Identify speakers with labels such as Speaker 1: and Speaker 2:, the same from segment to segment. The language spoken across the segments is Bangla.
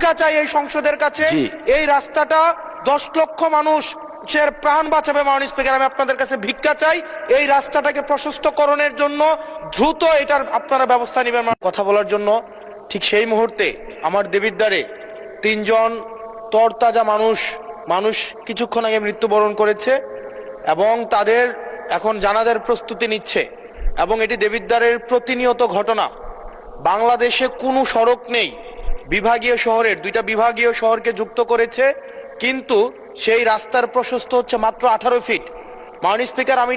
Speaker 1: ভিক্ষা চাই এই সংসদের কাছে, এই রাস্তাটা 10 লক্ষ মানুষ প্রাণ বাঁচাবে। মাননীয় স্পিকার, আমি আপনাদের কাছে ভিক্ষা চাই, এই রাস্তাটাকে প্রশস্তকরণের জন্য দ্রুত এটার আপনারা ব্যবস্থা নেবেন। কথা বলার জন্য ঠিক সেই মুহূর্তে আমার দেবিদ্বারে 3 জন তরতাজা মানুষ কিছুক্ষণ আগে মৃত্যুবরণ করেছে এবং তাদের এখন জানাজার প্রস্তুতি নিচ্ছে এবং এটি দেবিদ্বারের প্রতিনিয়ত ঘটনা। বাংলাদেশে কোনো সড়ক নেই, বিভাগীয় শহরের 2টা বিভাগীয় শহরকে যুক্ত করেছে, কিন্তু সেই রাস্তার প্রশস্ত হচ্ছে মাত্র 18 ফিট। মাননীয় স্পিকার, আমি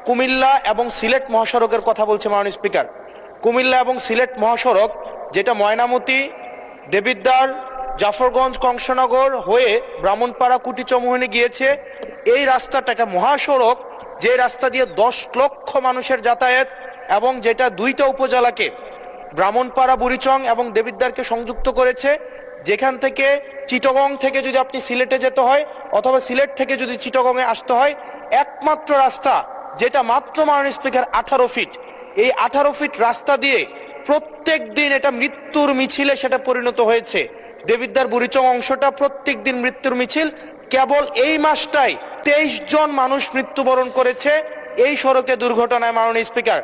Speaker 1: কুমিল্লা এবং সিলেট মহাসড়কের কথা বলছি। মাননীয় স্পিকার, কুমিল্লা এবং সিলেট মহাসড়ক যেটা ময়নামতি, দেবিদ্বার, জাফরগঞ্জ, কংসনগর হয়ে ব্রাহ্মণপাড়া, কুটিচমুহনী গিয়েছে, এই রাস্তাটা একটা মহাসড়ক, যে রাস্তা দিয়ে 10 লক্ষ মানুষের যাতায়াত এবং যেটা 2টা উপজেলাকে, ব্রাহ্মণপাড়া, বুড়িচং এবং দেবিদ্বারকে সংযুক্ত করেছে। যেখান থেকে চিটাগং থেকে যদি আপনি সিলেটে যেতে হয় অথবা সিলেট থেকে যদি চিটাগংয়ে আসতে হয়, একমাত্র রাস্তা যেটা মাত্র মাননীয় স্পিকার 18 ফিট। এই 18 ফিট রাস্তা দিয়ে প্রত্যেক দিন এটা মৃত্যুর মিছিলে সেটা পরিণত হয়েছে। দেবিদ্বার বুড়িচং অংশটা প্রত্যেক দিন মৃত্যুর মিছিল। কেবল এই মাসটাই 23 জন মানুষ মৃত্যুবরণ করেছে এই সড়কে দুর্ঘটনায়। মাননীয় স্পিকার,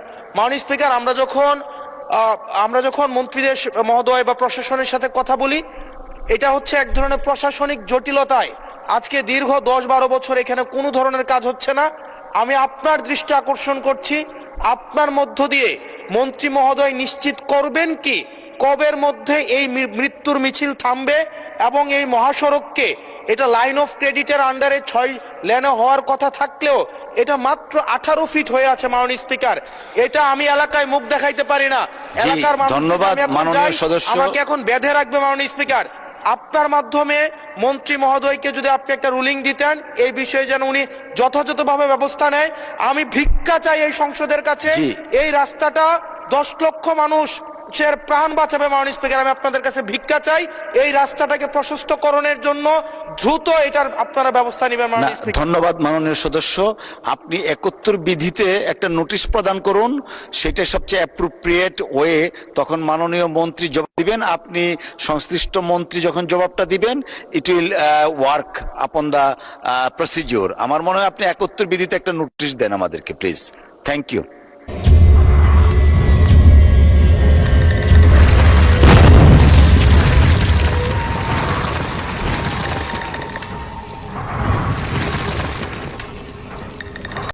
Speaker 1: আমরা যখন মন্ত্রীদের মহোদয় বা প্রশাসনের সাথে কথা বলি, এটা হচ্ছে এক ধরনের প্রশাসনিক জটিলতায় আজকে দীর্ঘ 10-12 বছর এখানে কোনো ধরনের কাজ হচ্ছে না। আমি আপনার দৃষ্টি আকর্ষণ করছি, আপনার মধ্য দিয়ে মন্ত্রী মহোদয় নিশ্চিত করবেন কি কবের মধ্যে এই মৃত্যুর মিছিল থামবে এবং এই মহাসড়ককে, এটা লাইন অফ ক্রেডিটের আন্ডারে 6 লেনে হওয়ার কথা থাকলেও এটা মাত্র 18 ফিট হয়ে আছে। মাননীয় স্পিকার, এটা আমি এলাকায় মুখ দেখাইতে পারি না, এলাকার মানুষ আমাকে এখন বেঁধে রাখবে। মাননীয় স্পিকার, আপনার মাধ্যমে মন্ত্রী মহোদয়কে যদি আপনি একটা রুলিং দিতেন এই বিষয়ে যেন উনি যথাযথভাবে ব্যবস্থা নেয়। আমি ভিক্ষা চাই এই সংসদের কাছে, এই রাস্তাটা 10 লক্ষ মানুষ প্রাণ বাঁচাবে। মাননীয় স্পিকার, আমি আপনাদের কাছে ভিক্ষা চাই, এই রাস্তাটাকে প্রশস্তকরণের জন্য দ্রুত এটার আপনারা ব্যবস্থা নেবেন।
Speaker 2: ধন্যবাদ মাননীয় সদস্য। আপনি 71 বিধিতে একটা নোটিশ প্রদান করুন, সেটা সবচেয়ে অ্যাপ্রোপ্রিয়েট ওয়ে। তখন মাননীয় মন্ত্রী জবাব দিবেন, আপনি সংশ্লিষ্ট মন্ত্রী যখন জবাবটা দিবেন, it will work upon the procedure. আমার মনে হয় আপনি 71 বিধিতে একটা নোটিশ দেন আমাদেরকে, প্লিজ। Thank you.